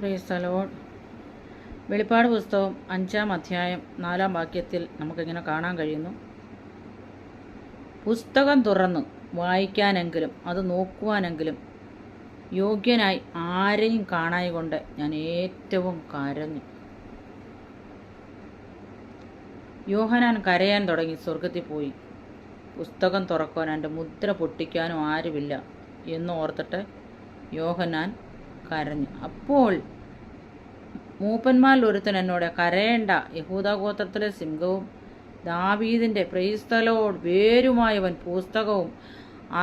Praise the Lord. വെളിപ്പാട് പുസ്തകം 5-ാം അധ്യായം 4-ാം വാക്യത്തിൽ നമുക്കിങ്ങനെ കാണാൻ കഴിയുന്നു. പുസ്തകം തുറന്ന് വായിക്കാനെങ്കിലും അത് നോക്കുവാനെങ്കിലും യോഗ്യനായി ആരെയും കാണായികൊണ്ട് ഞാൻ ഏറ്റവും കരഞ്ഞു. യോഹന്നാൻ കരയാൻ തുടങ്ങി. സ്വർഗത്തിൽ പോയി. പുസ്തകം തുറക്കുവാൻ എൻ്റെ മുദ്ര പൊട്ടിക്കാനും ആരുമില്ല എന്ന് ഓർത്തിട്ട് യോഹന്നാൻ കരഞ്ഞു. അപ്പോൾ മൂപ്പന്മാരിൽ ഒരുത്തൻ എന്നോട്, കരയേണ്ട, യഹൂദാ ഗോത്രത്തിലെ സിംഹവും ദാവീദിൻ്റെ പ്രൈസ് ദി ലോർഡ് വേരുമായവൻ പുസ്തകവും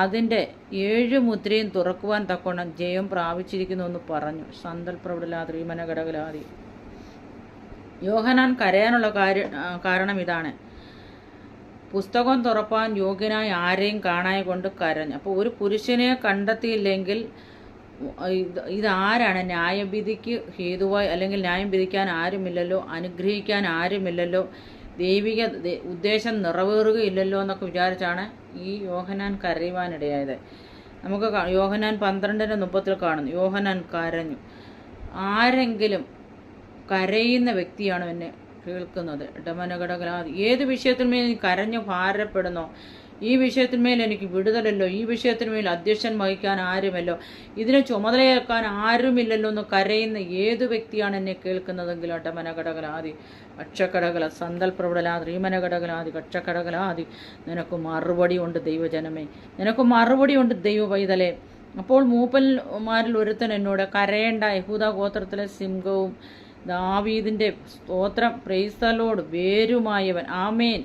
അതിൻ്റെ 7 മുദ്രയും തുറക്കുവാൻ തക്കോണം ജയം പ്രാപിച്ചിരിക്കുന്നു എന്ന് പറഞ്ഞു. സന്തൽപ്രവിടലാതി മനഘടകലാതി. യോഹന്നാൻ കരയാനുള്ള കാരണം ഇതാണ്. പുസ്തകം തുറപ്പാൻ യോഗ്യനായി ആരെയും കാണാതെ കൊണ്ട് കരഞ്ഞു. അപ്പോൾ ഒരു പുരുഷനെ കണ്ടെത്തിയില്ലെങ്കിൽ ഇതാരാണ് ന്യായവിധിക്ക് ഹേതുവായി, അല്ലെങ്കിൽ ന്യായം വിധിക്കാൻ ആരുമില്ലല്ലോ, അനുഗ്രഹിക്കാൻ ആരുമില്ലല്ലോ, ദൈവിക ഉദ്ദേശം നിറവേറുകയില്ലല്ലോ എന്നൊക്കെ വിചാരിച്ചാണ് ഈ യോഹന്നാൻ കരയുവാനിടയായത്. നമുക്ക് യോഹന്നാൻ 12:30 കാണുന്നു. യോഹന്നാൻ കരഞ്ഞു. ആരെങ്കിലും കരയുന്ന വ്യക്തിയാണ് എന്നെ കേൾക്കുന്നത്. ഇടമനഘടകലാതി. ഏത് വിഷയത്തിന്മേൽ നീ കരഞ്ഞു ഭാരപ്പെടുന്നോ, ഈ വിഷയത്തിന്മേൽ എനിക്ക് വിടുതലല്ലോ, ഈ വിഷയത്തിന്മേൽ അധ്യക്ഷൻ വഹിക്കാൻ ആരുമല്ലോ, ഇതിനെ ചുമതലയേൽക്കാൻ ആരുമില്ലല്ലോ എന്ന് കരയുന്ന ഏതു വ്യക്തിയാണ് എന്നെ കേൾക്കുന്നതെങ്കിൽ ഇടമനഘടകലാതി കക്ഷക്കടകല സന്തൽപ്രവിടലാതി റീമനഘടകലാതി കക്ഷക്കടകലാതി. നിനക്ക് മറുപടി ഉണ്ട് ദൈവജനമേ, നിനക്ക് മറുപടി ഉണ്ട് ദൈവ പൈതലേ. അപ്പോൾ മൂപ്പന്മാരിൽ ഒരുത്തൻ എന്നോട്, കരയേണ്ട, യഹൂദാ ഗോത്രത്തിലെ സിംഹവും ദാവീദിൻ്റെ സ്തോത്രം പ്രൈസ് ദി ലോർഡ് വേരുമായവൻ ആമേൻ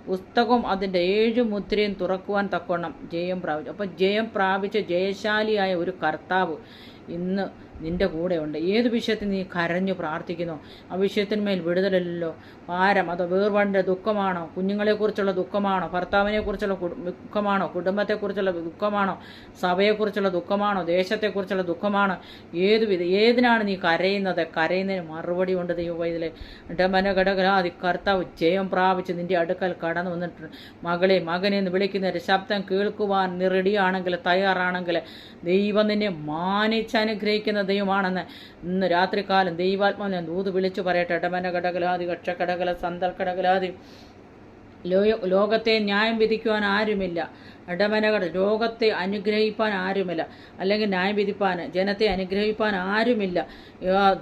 പുസ്തകവും അതിൻ്റെ 7 മുദ്രയും തുറക്കുവാൻ തക്കോണം ജയം പ്രാപിച്ചു. അപ്പം ജയം പ്രാപിച്ച ജയശാലിയായ ഒരു കർത്താവ് ഇന്ന് നിൻ്റെ കൂടെ ഉണ്ട്. ഏത് വിഷയത്തിൽ നീ കരഞ്ഞു പ്രാർത്ഥിക്കുന്നോ ആ വിഷയത്തിന്മേൽ വിടുതലല്ലോ. ഭാരം, അതോ വേർപാടിൻ്റെ ദുഃഖമാണോ, കുഞ്ഞുങ്ങളെക്കുറിച്ചുള്ള ദുഃഖമാണോ, ഭർത്താവിനെക്കുറിച്ചുള്ള ദുഃഖമാണോ, കുടുംബത്തെക്കുറിച്ചുള്ള ദുഃഖമാണോ, സഭയെക്കുറിച്ചുള്ള ദുഃഖമാണോ, ദേശത്തെക്കുറിച്ചുള്ള ദുഃഖമാണോ, ഏതിനാണ് നീ കരയുന്നത്? കരയുന്നതിന് മറുപടി ഉണ്ട് ദൈവവൈതലേ. ഇടമനഘടകലാതി കർത്താവ് ജയം പ്രാപിച്ച് നിൻ്റെ അടുക്കൽ കടന്നു വന്നിട്ടുണ്ട്. മകളെ, മകനെ എന്ന് വിളിക്കുന്നവരുടെ ശബ്ദം കേൾക്കുവാൻ നീ റെഡിയാണെങ്കിൽ, തയ്യാറാണെങ്കിൽ, ദൈവം നിന്നെ മാനിച്ചനുഗ്രഹിക്കുന്ന ദൈവമാണെന്ന് ഇന്ന് രാത്രികാലം ദൈവാത്മാവിനെ ദൂത് വിളിച്ചു പറയട്ടെ. ഇടമനഘടകലാതി കക്ഷക്കടകല സന്തൽക്കടകലാതി. ലോകത്തെ ന്യായം വിധിക്കുവാൻ ആരുമില്ല. ഇടമനകട ലോകത്തെ അനുഗ്രഹിപ്പാൻ ആരുമില്ല, അല്ലെങ്കിൽ ന്യായം വിധിപ്പാൻ, ജനത്തെ അനുഗ്രഹിപ്പാൻ ആരുമില്ല.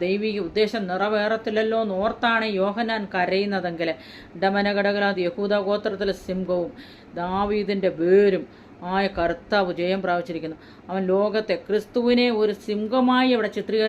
ദൈവിക ഉദ്ദേശം നിറവേറത്തില്ലല്ലോ എന്ന് ഓർത്താണ് യോഹന്നാൻ കരയുന്നതെങ്കിൽ ഇടമനഘടകലാതി യഹൂദാ ഗോത്രത്തിലെ സിംഹവും ദാവീദിൻ്റെ വേരും ആയ കർത്താവ് ജയം പ്രാപിച്ചിരിക്കുന്നു. അവൻ ലോകത്തെ ക്രിസ്തുവിനെ ഒരു സിംഹമായി അവിടെ